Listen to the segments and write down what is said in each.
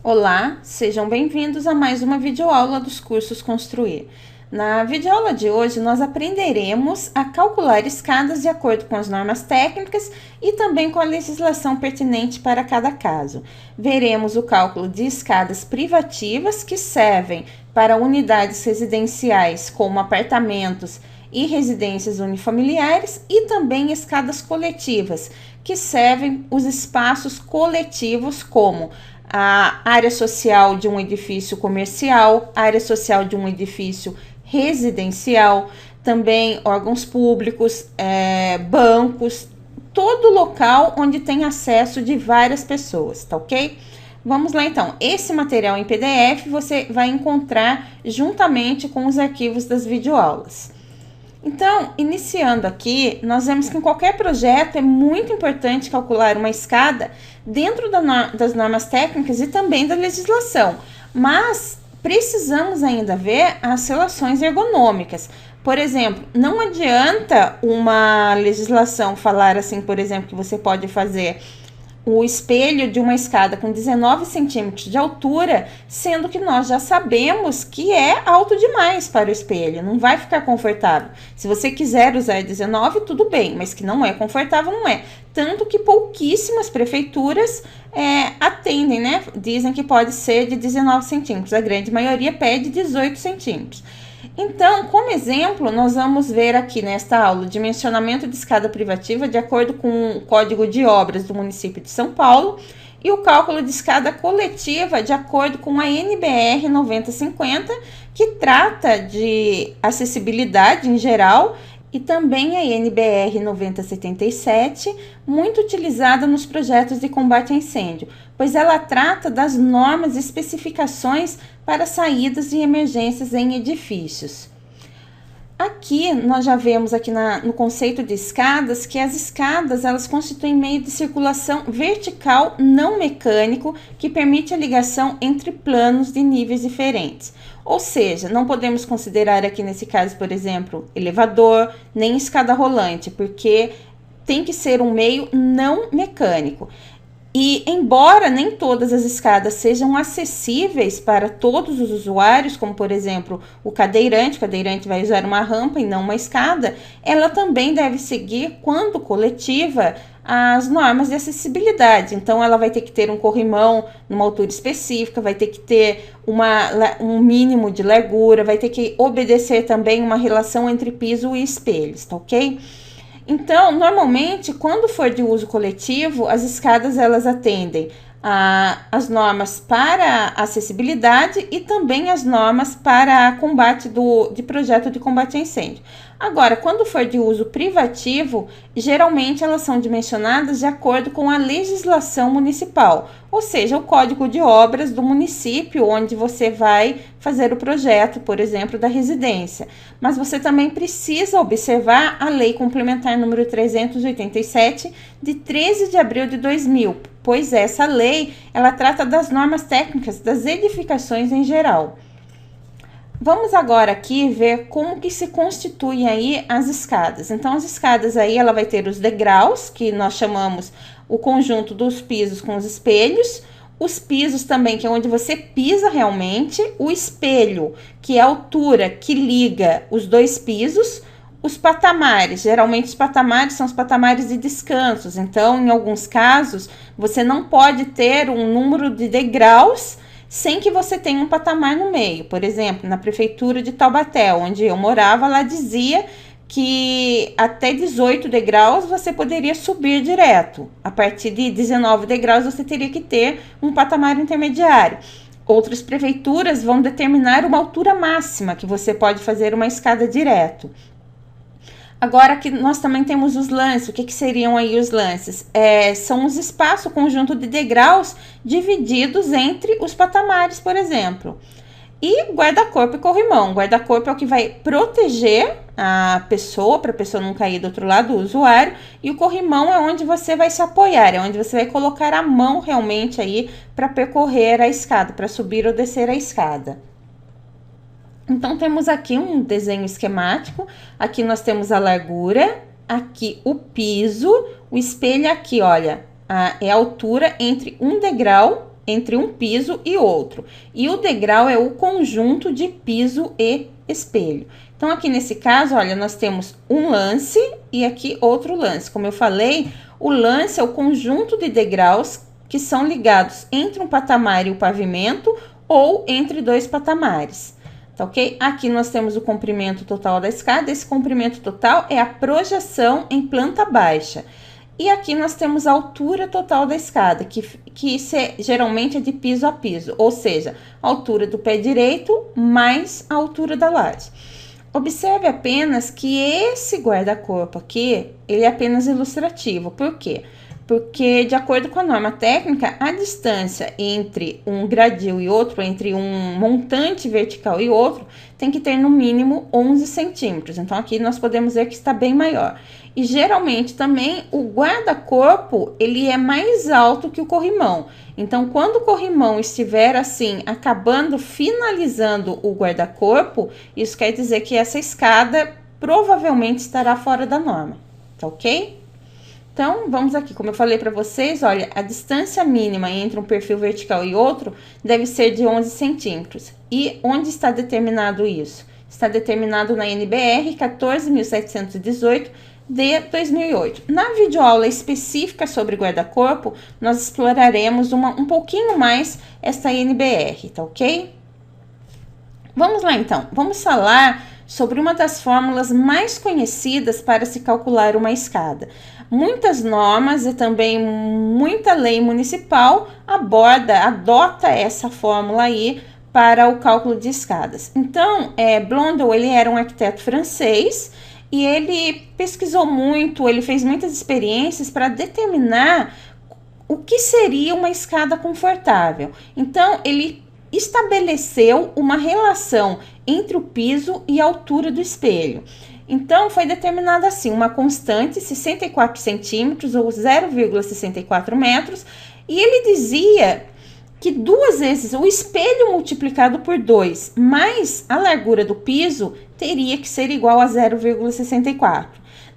Olá, sejam bem-vindos a mais uma videoaula dos cursos Construir. Na videoaula de hoje, nós aprenderemos a calcular escadas de acordo com as normas técnicas e também com a legislação pertinente para cada caso. Veremos o cálculo de escadas privativas que servem para unidades residenciais como apartamentos e residências unifamiliares e também escadas coletivas, que servem os espaços coletivos como a área social de um edifício comercial, área social de um edifício residencial, também órgãos públicos, bancos, todo local onde tem acesso de várias pessoas, tá ok? Vamos lá então, esse material em PDF você vai encontrar juntamente com os arquivos das videoaulas. Então, iniciando aqui, nós vemos que em qualquer projeto é muito importante calcular uma escada dentro das normas técnicas e também da legislação, mas precisamos ainda ver as relações ergonômicas. Por exemplo, não adianta uma legislação falar assim, por exemplo, que você pode fazer o espelho de uma escada com 19 centímetros de altura, sendo que nós já sabemos que é alto demais para o espelho, não vai ficar confortável. Se você quiser usar 19, tudo bem, mas que não é confortável, não é. Tanto que pouquíssimas prefeituras atendem, né? Dizem que pode ser de 19 centímetros, a grande maioria pede 18 centímetros. Então, como exemplo, nós vamos ver aqui nesta aula o dimensionamento de escada privativa de acordo com o Código de Obras do município de São Paulo e o cálculo de escada coletiva de acordo com a NBR 9050, que trata de acessibilidade em geral, e também a NBR 9077, muito utilizada nos projetos de combate a incêndio, pois ela trata das normas e especificações para saídas e emergências em edifícios. Aqui nós já vemos aqui no conceito de escadas que as escadas elas constituem meio de circulação vertical não mecânico que permite a ligação entre planos de níveis diferentes. Ou seja, não podemos considerar aqui nesse caso, por exemplo, elevador, nem escada rolante, porque tem que ser um meio não mecânico. E embora nem todas as escadas sejam acessíveis para todos os usuários, como por exemplo o cadeirante vai usar uma rampa e não uma escada, ela também deve seguir, quando coletiva, as normas de acessibilidade. Então ela vai ter que ter um corrimão numa altura específica, vai ter que ter um mínimo de largura, vai ter que obedecer também uma relação entre piso e espelhos, tá ok? Então, normalmente, quando for de uso coletivo, as escadas elas atendem as normas para acessibilidade e também as normas para combate de projeto de combate a incêndio. Agora, quando for de uso privativo, geralmente elas são dimensionadas de acordo com a legislação municipal, ou seja, o código de obras do município onde você vai fazer o projeto, por exemplo, da residência. Mas você também precisa observar a Lei Complementar número 387, de 13 de abril de 2000, pois essa lei ela trata das normas técnicas das edificações em geral. Vamos agora aqui ver como que se constituem aí as escadas. Então, as escadas aí, ela vai ter os degraus, que nós chamamos o conjunto dos pisos com os espelhos, os pisos também, que é onde você pisa realmente, o espelho, que é a altura que liga os dois pisos, os patamares, geralmente os patamares são os patamares de descansos, então, em alguns casos, você não pode ter um número de degraus sem que você tenha um patamar no meio. Por exemplo, na prefeitura de Taubaté, onde eu morava, lá dizia que até 18 degraus você poderia subir direto. A partir de 19 degraus você teria que ter um patamar intermediário. Outras prefeituras vão determinar uma altura máxima que você pode fazer uma escada direto. Agora que nós também temos os lances, o que seriam aí os lances? São os espaços, o conjunto de degraus divididos entre os patamares, por exemplo. E guarda-corpo e corrimão. Guarda-corpo é o que vai proteger a pessoa, para a pessoa não cair do outro lado, do usuário. E o corrimão é onde você vai se apoiar, é onde você vai colocar a mão realmente aí para percorrer a escada, para subir ou descer a escada. Então, temos aqui um desenho esquemático. Aqui nós temos a largura, aqui o piso, o espelho aqui, olha, é a altura entre um degrau entre um piso e outro. E o degrau é o conjunto de piso e espelho. Então, aqui nesse caso, olha, nós temos um lance e aqui outro lance. Como eu falei, o lance é o conjunto de degraus que são ligados entre um patamar e o pavimento ou entre dois patamares. Tá ok? Aqui nós temos o comprimento total da escada. Esse comprimento total é a projeção em planta baixa. E aqui nós temos a altura total da escada, geralmente é de piso a piso, ou seja, a altura do pé direito mais a altura da laje. Observe apenas que esse guarda-corpo aqui, ele é apenas ilustrativo. Por quê? Porque, de acordo com a norma técnica, a distância entre um gradil e outro, entre um montante vertical e outro, tem que ter no mínimo 11 centímetros. Então, aqui nós podemos ver que está bem maior. E, geralmente, também, o guarda-corpo, ele é mais alto que o corrimão. Então, quando o corrimão estiver, assim, finalizando o guarda-corpo, isso quer dizer que essa escada provavelmente estará fora da norma, tá ok? Então, vamos aqui, como eu falei para vocês, olha, a distância mínima entre um perfil vertical e outro deve ser de 11 centímetros. E onde está determinado isso? Está determinado na NBR 14.718 de 2008. Na videoaula específica sobre guarda-corpo, nós exploraremos um pouquinho mais essa NBR, tá ok? Vamos lá então, vamos falar sobre uma das fórmulas mais conhecidas para se calcular uma escada. Muitas normas e também muita lei municipal adota essa fórmula aí para o cálculo de escadas. Então, Blondel, ele era um arquiteto francês e ele pesquisou muito, ele fez muitas experiências para determinar o que seria uma escada confortável. Então, ele estabeleceu uma relação entre o piso e a altura do espelho. Então, foi determinada assim, uma constante, 64 centímetros ou 0,64 metros, e ele dizia que 2 vezes o espelho multiplicado por 2 mais a largura do piso teria que ser igual a 0,64.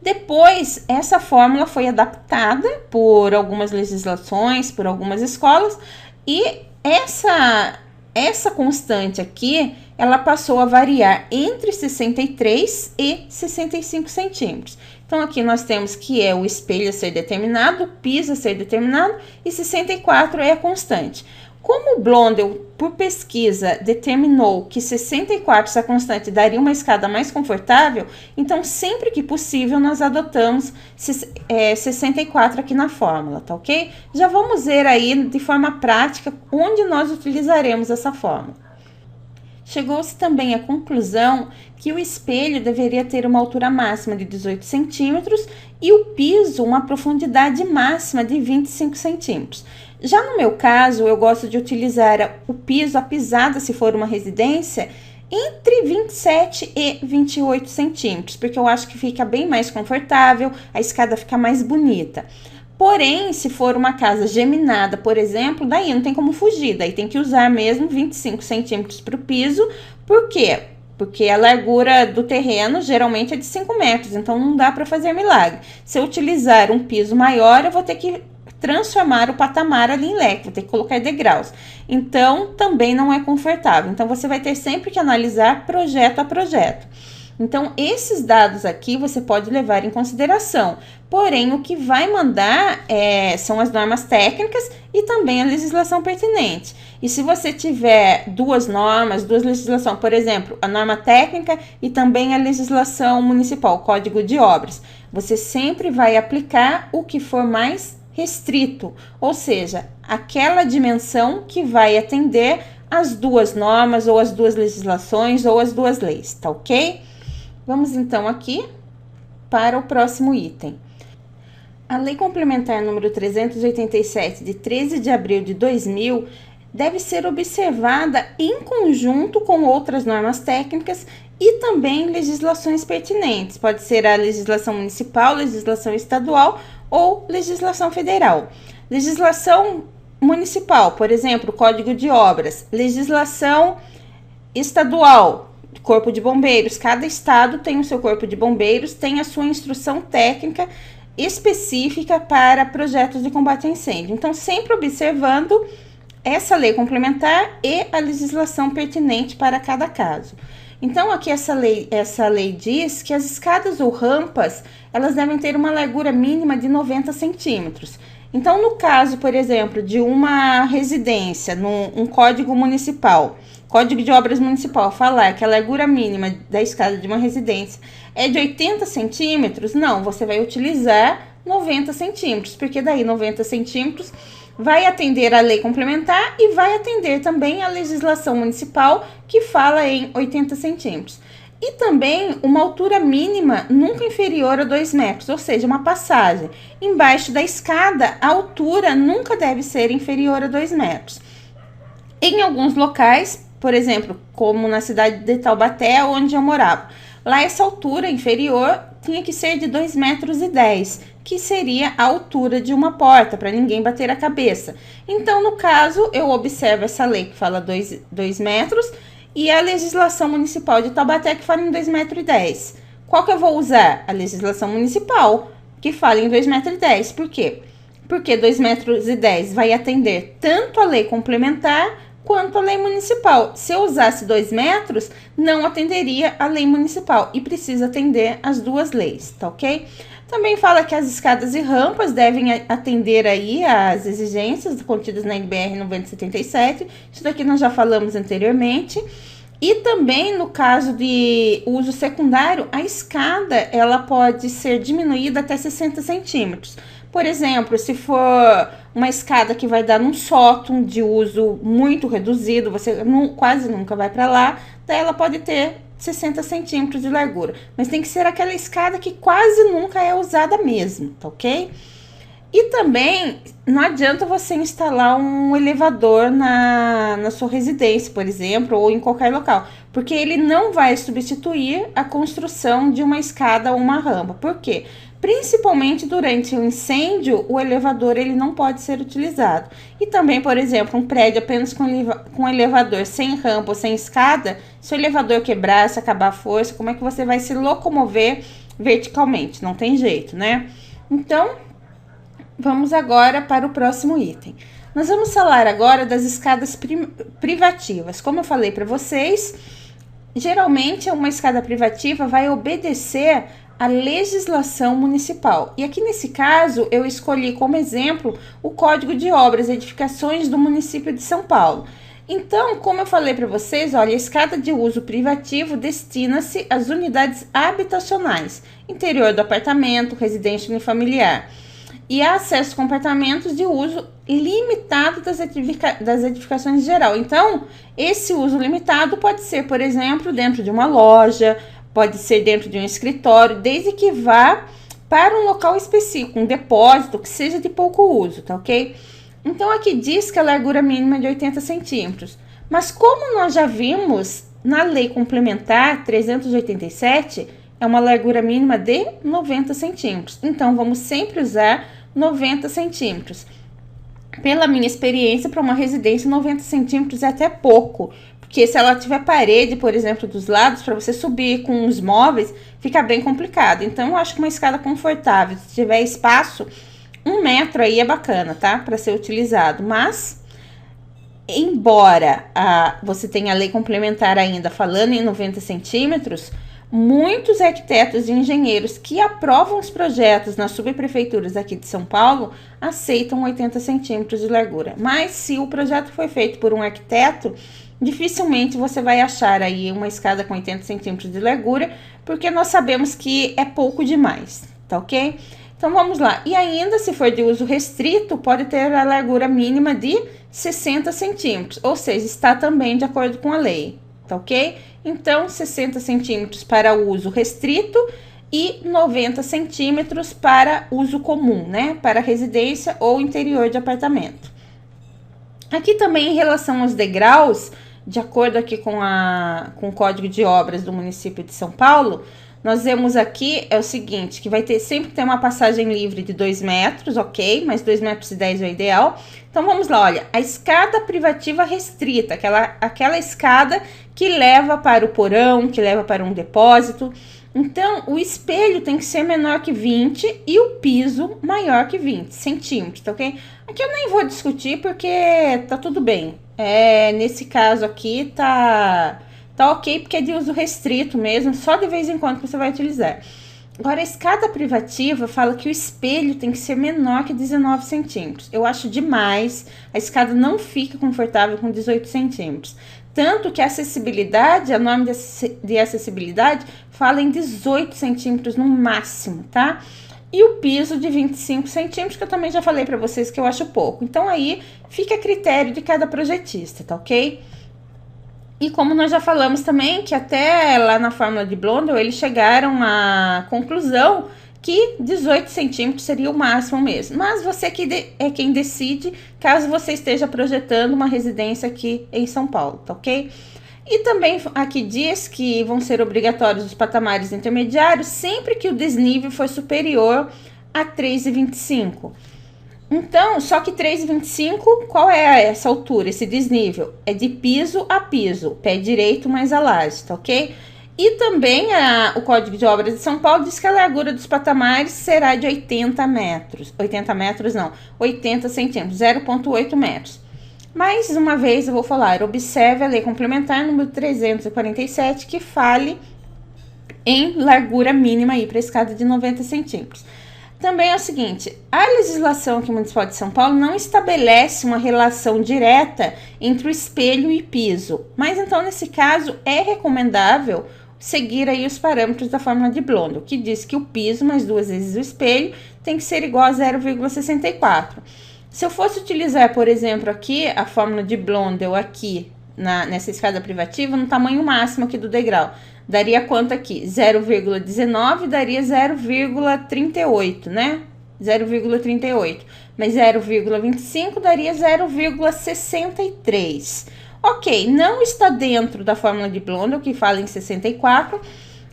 Depois, essa fórmula foi adaptada por algumas legislações, por algumas escolas, e essa constante aqui, ela passou a variar entre 63 e 65 centímetros. Então, aqui nós temos que é o espelho a ser determinado, o piso a ser determinado, e 64 é a constante. Como o Blondel, por pesquisa, determinou que 64, essa constante, daria uma escada mais confortável, então, sempre que possível, nós adotamos 64 aqui na fórmula, tá ok? Já vamos ver aí, de forma prática, onde nós utilizaremos essa fórmula. Chegou-se também à conclusão que o espelho deveria ter uma altura máxima de 18 centímetros e o piso uma profundidade máxima de 25 centímetros. Já no meu caso, eu gosto de utilizar o piso, a pisada, se for uma residência, entre 27 e 28 centímetros, porque eu acho que fica bem mais confortável, a escada fica mais bonita. Porém, se for uma casa geminada, por exemplo, daí não tem como fugir, daí tem que usar mesmo 25 centímetros para o piso. Por quê? Porque a largura do terreno geralmente é de 5 metros, então não dá para fazer milagre. Se eu utilizar um piso maior, eu vou ter que transformar o patamar ali em leque, vou ter que colocar degraus. Então, também não é confortável. Então, você vai ter sempre que analisar projeto a projeto. Então, esses dados aqui você pode levar em consideração. Porém, o que vai mandar são as normas técnicas e também a legislação pertinente. E se você tiver duas normas, duas legislações, por exemplo, a norma técnica e também a legislação municipal, o Código de Obras, você sempre vai aplicar o que for mais restrito, ou seja, aquela dimensão que vai atender as duas normas, ou as duas legislações, ou as duas leis, tá ok? Vamos então aqui para o próximo item. A Lei Complementar número 387, de 13 de abril de 2000, deve ser observada em conjunto com outras normas técnicas e também legislações pertinentes. Pode ser a legislação municipal, legislação estadual ou legislação federal. Legislação municipal, por exemplo, Código de Obras. Legislação estadual, Corpo de Bombeiros. Cada estado tem o seu Corpo de Bombeiros, tem a sua instrução técnica específica para projetos de combate a incêndio. Então, sempre observando essa lei complementar e a legislação pertinente para cada caso. Então, aqui essa lei diz que as escadas ou rampas, elas devem ter uma largura mínima de 90 centímetros. Então, no caso, por exemplo, de uma residência, um código municipal, Código de Obras Municipal, falar que a largura mínima da escada de uma residência é de 80 centímetros, não, você vai utilizar 90 centímetros, porque daí 90 centímetros vai atender a lei complementar e vai atender também a legislação municipal que fala em 80 centímetros. E também uma altura mínima nunca inferior a 2 metros, ou seja, uma passagem. Embaixo da escada, a altura nunca deve ser inferior a 2 metros. Em alguns locais, por exemplo, como na cidade de Taubaté, onde eu morava, lá essa altura inferior tinha que ser de 2,10 metros, que seria a altura de uma porta, para ninguém bater a cabeça. Então, no caso, eu observo essa lei que fala 2 metros e a legislação municipal de Taubaté que fala em 2,10 metros. Qual que eu vou usar? A legislação municipal, que fala em 2,10 metros. Por quê? Porque 2,10 metros vai atender tanto a lei complementar quanto a lei municipal. Se eu usasse 2 metros, não atenderia a lei municipal e precisa atender as duas leis, tá ok? Também fala que as escadas e rampas devem atender aí às exigências contidas na NBR 9077. Isso daqui nós já falamos anteriormente. E também no caso de uso secundário, a escada ela pode ser diminuída até 60 centímetros. Por exemplo, se for uma escada que vai dar num sótão de uso muito reduzido, você quase nunca vai para lá, daí ela pode ter 60 centímetros de largura. Mas tem que ser aquela escada que quase nunca é usada mesmo, tá ok? E também não adianta você instalar um elevador na sua residência, por exemplo, ou em qualquer local, porque ele não vai substituir a construção de uma escada ou uma rampa. Por quê? Principalmente durante um incêndio, o elevador ele não pode ser utilizado. E também, por exemplo, um prédio apenas com elevador sem rampa ou sem escada, se o elevador quebrar, se acabar a força, como é que você vai se locomover verticalmente? Não tem jeito, né? Então, vamos agora para o próximo item. Nós vamos falar agora das escadas privativas. Como eu falei para vocês, geralmente uma escada privativa vai obedecer a legislação municipal. E aqui nesse caso, eu escolhi como exemplo o Código de Obras e Edificações do município de São Paulo. Então, como eu falei para vocês, olha, a escada de uso privativo destina-se às unidades habitacionais, interior do apartamento, residência unifamiliar, e há acesso a compartimentos de uso limitado das edificações em geral. Então, esse uso limitado pode ser, por exemplo, dentro de uma loja, pode ser dentro de um escritório, desde que vá para um local específico, um depósito que seja de pouco uso, tá ok? Então, aqui diz que a largura mínima é de 80 centímetros. Mas como nós já vimos na Lei Complementar 387, é uma largura mínima de 90 centímetros. Então, vamos sempre usar 90 centímetros. Pela minha experiência, para uma residência, 90 centímetros é até pouco. Porque se ela tiver parede, por exemplo, dos lados, para você subir com os móveis, fica bem complicado. Então, eu acho que uma escada confortável, se tiver espaço, 1 metro aí é bacana, tá? Para ser utilizado. Mas, embora você tenha a lei complementar ainda falando em 90 centímetros, muitos arquitetos e engenheiros que aprovam os projetos nas subprefeituras aqui de São Paulo aceitam 80 centímetros de largura. Mas, se o projeto foi feito por um arquiteto, dificilmente você vai achar aí uma escada com 80 centímetros de largura, porque nós sabemos que é pouco demais, tá ok? Então, vamos lá. E ainda, se for de uso restrito, pode ter a largura mínima de 60 centímetros, ou seja, está também de acordo com a lei, tá ok? Então, 60 centímetros para uso restrito e 90 centímetros para uso comum, né? Para residência ou interior de apartamento. Aqui também, em relação aos degraus, de acordo aqui com o Código de Obras do município de São Paulo, nós vemos aqui é o seguinte, que vai sempre ter uma passagem livre de 2 metros, ok? Mas 2,10 metros é o ideal. Então, vamos lá, olha, a escada privativa restrita, aquela escada que leva para o porão, que leva para um depósito, Então, o espelho tem que ser menor que 20 e o piso maior que 20 centímetros, tá ok? Aqui eu nem vou discutir porque tá tudo bem. Nesse caso aqui tá ok porque é de uso restrito mesmo, só de vez em quando que você vai utilizar. Agora, a escada privativa fala que o espelho tem que ser menor que 19 centímetros. Eu acho demais, a escada não fica confortável com 18 centímetros. Tanto que a acessibilidade, a norma de acessibilidade fala em 18 centímetros no máximo, tá? E o piso de 25 centímetros, que eu também já falei para vocês que eu acho pouco. Então, aí fica a critério de cada projetista, tá ok? E como nós já falamos também, que até lá na fórmula de Blondel, eles chegaram à conclusão que 18 centímetros seria o máximo mesmo. Mas você é quem decide, caso você esteja projetando uma residência aqui em São Paulo, tá ok? E também aqui diz que vão ser obrigatórios os patamares intermediários sempre que o desnível for superior a 3,25. Então, só que 3,25, qual é essa altura, esse desnível? É de piso a piso, pé direito mais a laje, tá ok? E também o Código de Obras de São Paulo diz que a largura dos patamares será de 80 metros. 80 metros não, 80 centímetros, 0,8 metros. Mais uma vez eu vou falar, observe a lei complementar número 347, que fale em largura mínima aí para escada de 90 centímetros. Também é o seguinte, a legislação aqui municipal de São Paulo não estabelece uma relação direta entre o espelho e piso, mas então nesse caso é recomendável seguir aí os parâmetros da fórmula de Blondel, que diz que o piso mais 2 vezes o espelho tem que ser igual a 0,64. Se eu fosse utilizar, por exemplo, aqui a fórmula de Blondel aqui nessa escada privativa, no tamanho máximo aqui do degrau, daria quanto aqui? 0,19 daria 0,38, né? 0,38. Mas 0,25 daria 0,63. Ok, não está dentro da fórmula de Blondel, que fala em 64,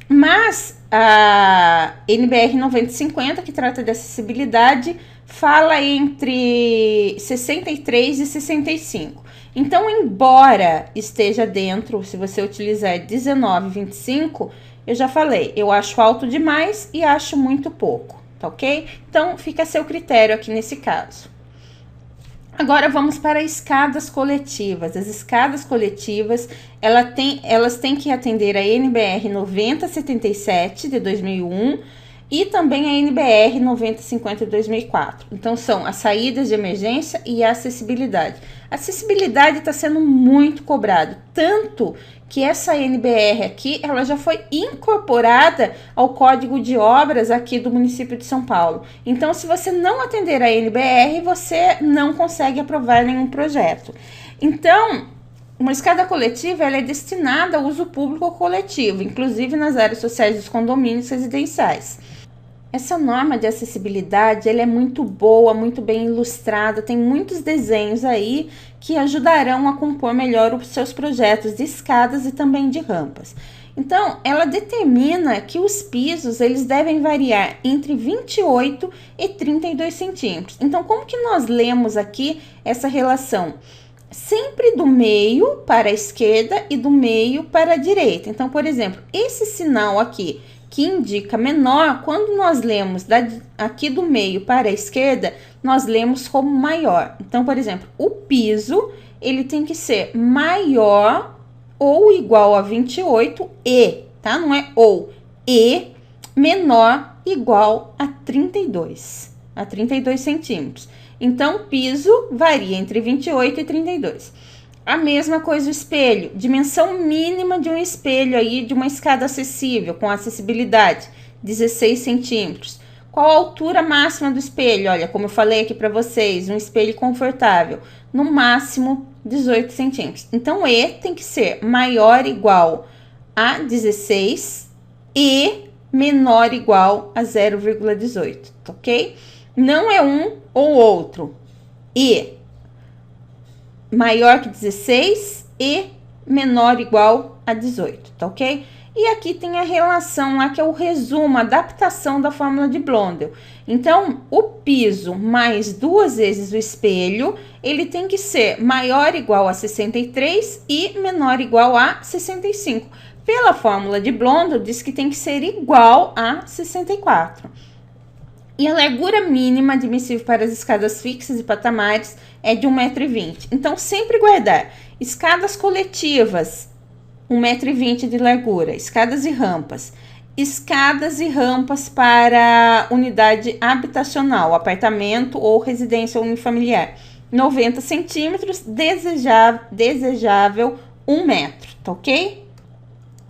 mas a NBR 9050, que trata de acessibilidade, fala entre 63 e 65. Então, embora esteja dentro, se você utilizar 19,25, eu já falei, eu acho alto demais e acho muito pouco, tá ok? Então, fica a seu critério aqui nesse caso. Agora, vamos para escadas coletivas. As escadas coletivas, elas têm que atender a NBR 9077 de 2001 e também a NBR 9050 de 2004. Então, são as saídas de emergência e a acessibilidade. A acessibilidade está sendo muito cobrado, tanto que essa NBR aqui, ela já foi incorporada ao Código de Obras aqui do município de São Paulo. Então, se você não atender a NBR, você não consegue aprovar nenhum projeto. Então, uma escada coletiva, ela é destinada ao uso público ou coletivo, inclusive nas áreas sociais dos condomínios residenciais. Essa norma de acessibilidade, ela é muito boa, muito bem ilustrada, tem muitos desenhos aí que ajudarão a compor melhor os seus projetos de escadas e também de rampas. Então, ela determina que os pisos, eles devem variar entre 28 e 32 centímetros. Então, como que nós lemos aqui essa relação? Sempre do meio para a esquerda e do meio para a direita. Então, por exemplo, esse sinal aqui, que indica menor, quando nós lemos aqui do meio para a esquerda, nós lemos como maior. Então, por exemplo, o piso, ele tem que ser maior ou igual a 28 e, tá? Não é ou, e menor igual a 32 centímetros. Então, piso varia entre 28 e 32. A mesma coisa o espelho, dimensão mínima de um espelho aí, de uma escada acessível, com acessibilidade, 16 centímetros. Qual a altura máxima do espelho? Olha, como eu falei aqui para vocês, um espelho confortável, no máximo 18 centímetros. Então, E tem que ser maior ou igual a 16 e menor ou igual a 0,18, tá ok? Não é um ou outro. E maior que 16 e menor ou igual a 18, tá ok? E aqui tem a relação lá, que é o resumo, a adaptação da fórmula de Blondel. Então, o piso mais 2 vezes o espelho, ele tem que ser maior ou igual a 63 e menor ou igual a 65, Pela fórmula de Blondel, diz que tem que ser igual a 64. E a largura mínima admissível para as escadas fixas e patamares é de 1,20 m. Então, sempre guardar escadas coletivas, 1,20 m de largura, escadas e rampas. Escadas e rampas para unidade habitacional, apartamento ou residência unifamiliar, 90 centímetros, desejável 1 metro, tá ok?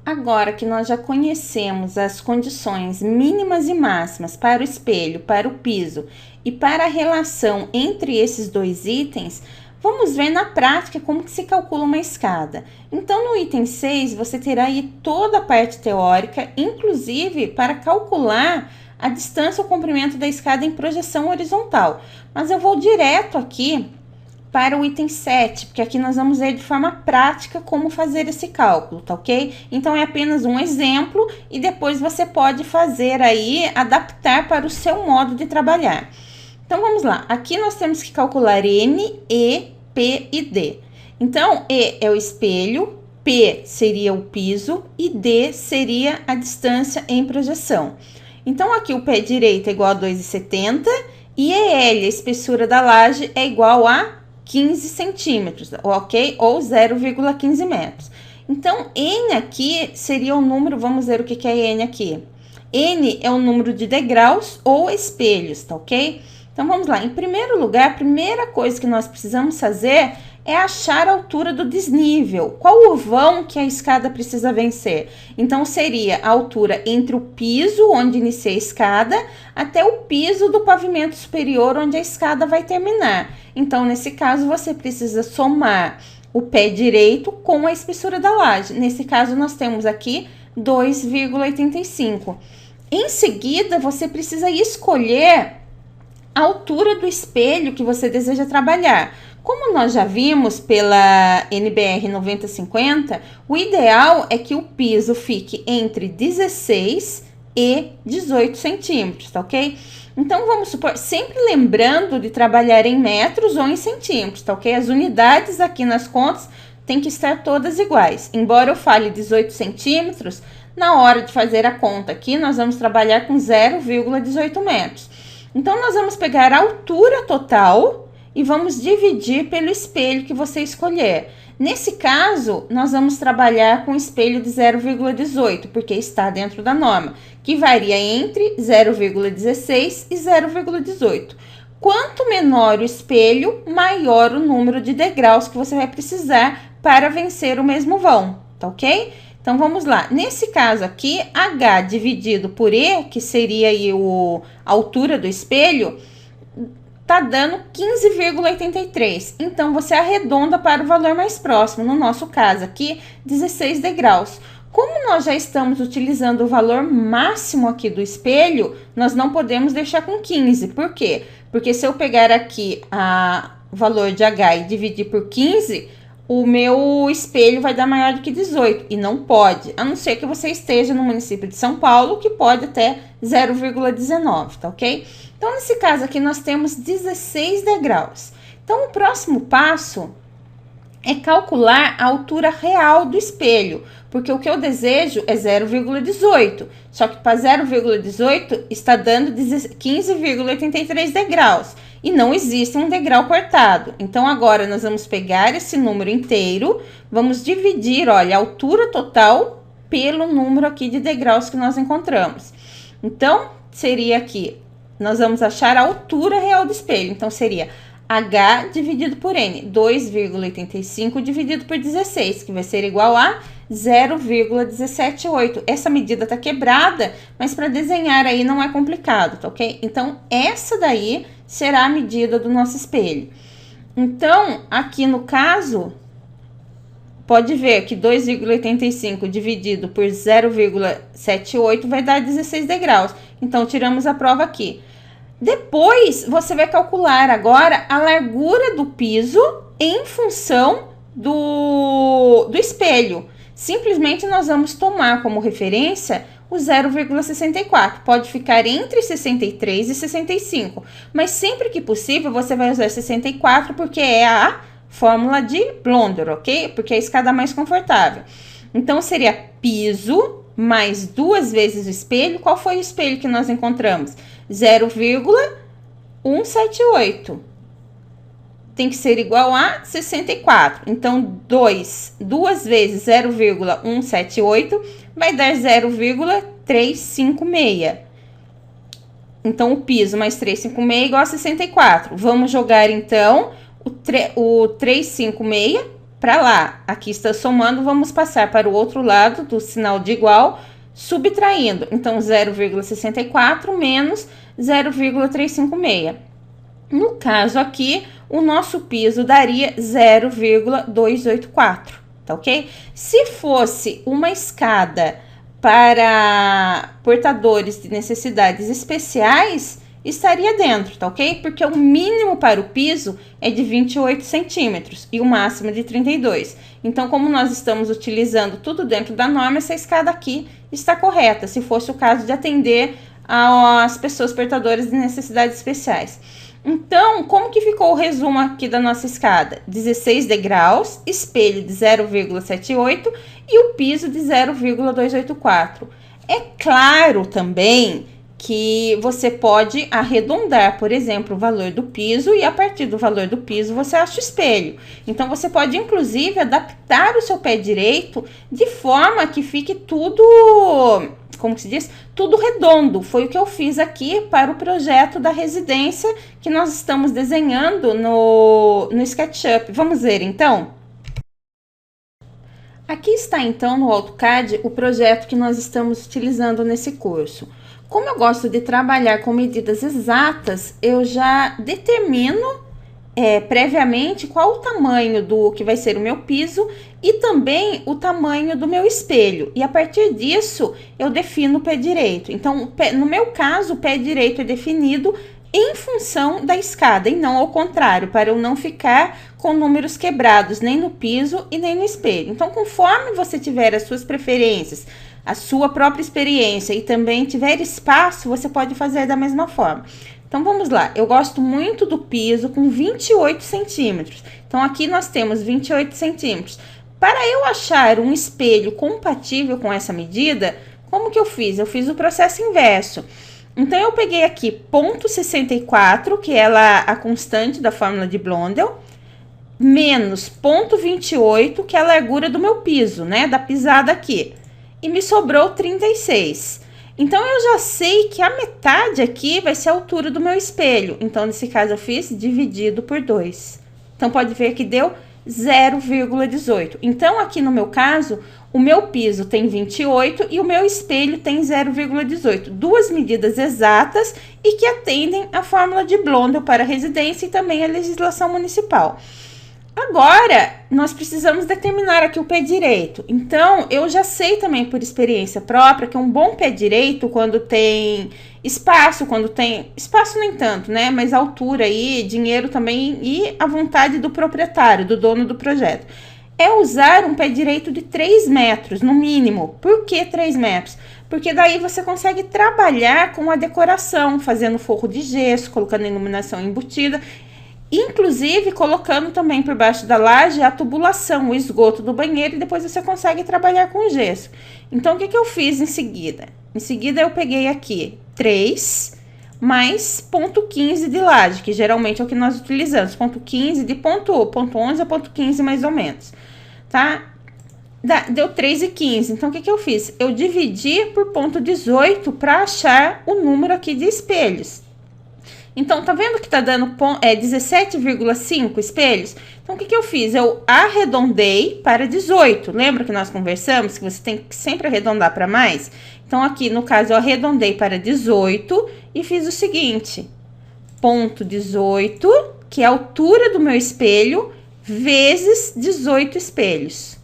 Agora que nós já conhecemos as condições mínimas e máximas para o espelho, para o piso e para a relação entre esses dois itens, vamos ver na prática como que se calcula uma escada. Então, no item 6, você terá aí toda a parte teórica, inclusive para calcular a distância ou comprimento da escada em projeção horizontal. Mas eu vou direto aqui para o item 7, porque aqui nós vamos ver de forma prática como fazer esse cálculo, tá ok? Então, é apenas um exemplo e depois você pode fazer aí, adaptar para o seu modo de trabalhar. Então, vamos lá. Aqui nós temos que calcular N, E, P e D. Então, E é o espelho, P seria o piso e D seria a distância em projeção. Então, aqui o pé direito é igual a 2,70 e EL, a espessura da laje, é igual a 15 centímetros, ok? Ou 0,15 metros. Então, N aqui seria o número, vamos ver o que é N aqui. N é o número de degraus ou espelhos, tá ok? Então, vamos lá. Em primeiro lugar, a primeira coisa que nós precisamos fazer é achar a altura do desnível. Qual o vão que a escada precisa vencer? Então, seria a altura entre o piso, onde inicia a escada, até o piso do pavimento superior, onde a escada vai terminar. Então, nesse caso, você precisa somar o pé direito com a espessura da laje. Nesse caso, nós temos aqui 2,85. Em seguida, você precisa escolher a altura do espelho que você deseja trabalhar. Como nós já vimos pela NBR 9050, o ideal é que o piso fique entre 16 e 18 centímetros, tá ok? Então, vamos supor, sempre lembrando de trabalhar em metros ou em centímetros, tá ok? As unidades aqui nas contas têm que estar todas iguais. Embora eu fale 18 centímetros, na hora de fazer a conta aqui, nós vamos trabalhar com 0,18 metros. Então, nós vamos pegar a altura total e vamos dividir pelo espelho que você escolher. Nesse caso, nós vamos trabalhar com espelho de 0,18, porque está dentro da norma, que varia entre 0,16 e 0,18. Quanto menor o espelho, maior o número de degraus que você vai precisar para vencer o mesmo vão, tá ok? Então, vamos lá. Nesse caso aqui, H dividido por E, que seria aí a altura do espelho, tá dando 15,83. Então, você arredonda para o valor mais próximo. No nosso caso aqui, 16 degraus. Como nós já estamos utilizando o valor máximo aqui do espelho, nós não podemos deixar com 15. Por quê? Porque se eu pegar aqui o valor de H e dividir por 15... o meu espelho vai dar maior do que 18, e não pode, a não ser que você esteja no município de São Paulo, que pode até 0,19, tá ok? Então, nesse caso aqui, nós temos 16 degraus. Então, o próximo passo é calcular a altura real do espelho, porque o que eu desejo é 0,18, só que para 0,18 está dando 15,83 degraus. E não existe um degrau cortado. Então, agora nós vamos pegar esse número inteiro, vamos dividir, olha, a altura total pelo número aqui de degraus que nós encontramos. Então, seria aqui, nós vamos achar a altura real do espelho. Então, seria H dividido por N, 2,85 dividido por 16, que vai ser igual a 0,178. Essa medida tá quebrada, mas para desenhar aí não é complicado, tá ok? Então, essa daí será a medida do nosso espelho. Então, aqui no caso, pode ver que 2,85 dividido por 0,78 vai dar 16 degraus. Então, tiramos a prova aqui. Depois, você vai calcular agora a largura do piso em função do espelho. Simplesmente, nós vamos tomar como referência o 0,64. Pode ficar entre 63 e 65. Mas sempre que possível, você vai usar 64, porque é a fórmula de Blondel, ok? Porque é a escada mais confortável. Então, seria piso mais 2 vezes o espelho. Qual foi o espelho que nós encontramos? 0,178. Tem que ser igual a 64. Então, 2 vezes 0,178 vai dar 0,356. Então, o piso mais 356 é igual a 64. Vamos jogar, então, o 356 para lá. Aqui está somando, vamos passar para o outro lado do sinal de igual, subtraindo. Então, 0,64 menos 0,356. No caso aqui, o nosso piso daria 0,284, tá ok? Se fosse uma escada para portadores de necessidades especiais, estaria dentro, tá ok? Porque o mínimo para o piso é de 28 centímetros e o máximo de 32. Então, como nós estamos utilizando tudo dentro da norma, essa escada aqui está correta, se fosse o caso de atender às pessoas portadoras de necessidades especiais. Então, como que ficou o resumo aqui da nossa escada? 16 degraus, espelho de 0,78 e o piso de 0,284. É claro também que você pode arredondar, por exemplo, o valor do piso e a partir do valor do piso você acha o espelho. Então, você pode, inclusive, adaptar o seu pé direito de forma que fique tudo, como se diz, tudo redondo. Foi o que eu fiz aqui para o projeto da residência que nós estamos desenhando no SketchUp. Vamos ver, então? Aqui está, então, no AutoCAD, o projeto que nós estamos utilizando nesse curso. Como eu gosto de trabalhar com medidas exatas, eu já determino previamente qual o tamanho do que vai ser o meu piso e também o tamanho do meu espelho. E a partir disso, eu defino o pé direito. Então, no meu caso, o pé direito é definido em função da escada e não ao contrário, para eu não ficar com números quebrados nem no piso e nem no espelho. Então, conforme você tiver as suas preferências, a sua própria experiência e também tiver espaço, você pode fazer da mesma forma. Então, vamos lá. Eu gosto muito do piso com 28 centímetros. Então, aqui nós temos 28 centímetros. Para eu achar um espelho compatível com essa medida, como que eu fiz? Eu fiz o processo inverso. Então, eu peguei aqui ponto 64, que é a constante da fórmula de Blondel, menos ponto 28, que é a largura do meu piso, né? Da pisada aqui. E me sobrou 36. Então, eu já sei que a metade aqui vai ser a altura do meu espelho. Então, nesse caso, eu fiz dividido por 2. Então, pode ver que deu 0,18. Então, aqui no meu caso, o meu piso tem 28 e o meu espelho tem 0,18. Duas medidas exatas e que atendem à fórmula de Blondel para a residência e também a legislação municipal. Agora, nós precisamos determinar aqui o pé direito. Então, eu já sei também por experiência própria que um bom pé direito, quando tem espaço, nem tanto, né? Mas altura aí, dinheiro também e a vontade do proprietário, do dono do projeto, é usar um pé direito de 3 metros, no mínimo. Por que 3 metros? Porque daí você consegue trabalhar com a decoração, fazendo forro de gesso, colocando iluminação embutida, inclusive colocando também por baixo da laje a tubulação, o esgoto do banheiro, e depois você consegue trabalhar com gesso. Então, o que eu fiz em seguida? Em seguida, eu peguei aqui 3 mais ponto 15 de laje, que geralmente é o que nós utilizamos, ponto 15 de ponto 11 a ponto 15 mais ou menos, tá? Deu 3,15. Então, o que eu fiz? Eu dividi por ponto 18 para achar o número aqui de espelhos. Então, tá vendo que tá dando 17,5 espelhos? Então, o que eu fiz? Eu arredondei para 18. Lembra que nós conversamos que você tem que sempre arredondar para mais? Então, aqui, no caso, eu arredondei para 18 e fiz o seguinte. Ponto 18, que é a altura do meu espelho, vezes 18 espelhos.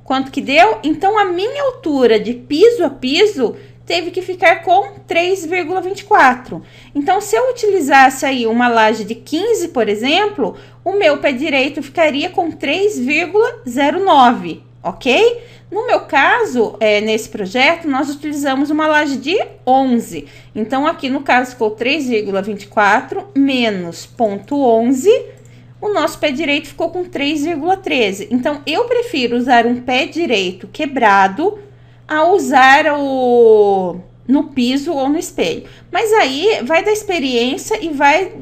Quanto que deu? Então, a minha altura de piso a piso teve que ficar com 3,24. Então, se eu utilizasse aí uma laje de 15, por exemplo, o meu pé direito ficaria com 3,09, ok? No meu caso, nesse projeto, nós utilizamos uma laje de 11. Então, aqui no caso ficou 3,24 menos 0,11, o nosso pé direito ficou com 3,13. Então, eu prefiro usar um pé direito quebrado a usar no piso ou no espelho. Mas aí vai da experiência e vai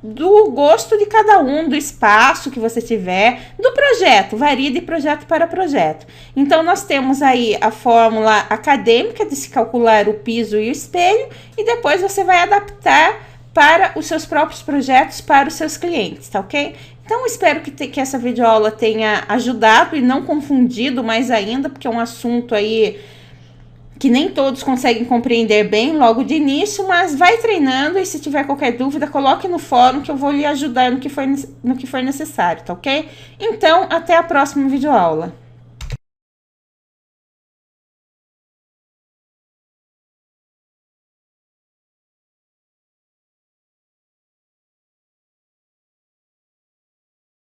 do gosto de cada um, do espaço que você tiver, do projeto, varia de projeto para projeto. Então, nós temos aí a fórmula acadêmica de se calcular o piso e o espelho, e depois você vai adaptar para os seus próprios projetos, para os seus clientes, tá ok? Então, espero que essa videoaula tenha ajudado e não confundido mais ainda, porque é um assunto aí que nem todos conseguem compreender bem logo de início, mas vai treinando, e se tiver qualquer dúvida, coloque no fórum que eu vou lhe ajudar no que for necessário, tá ok? Então, até a próxima videoaula.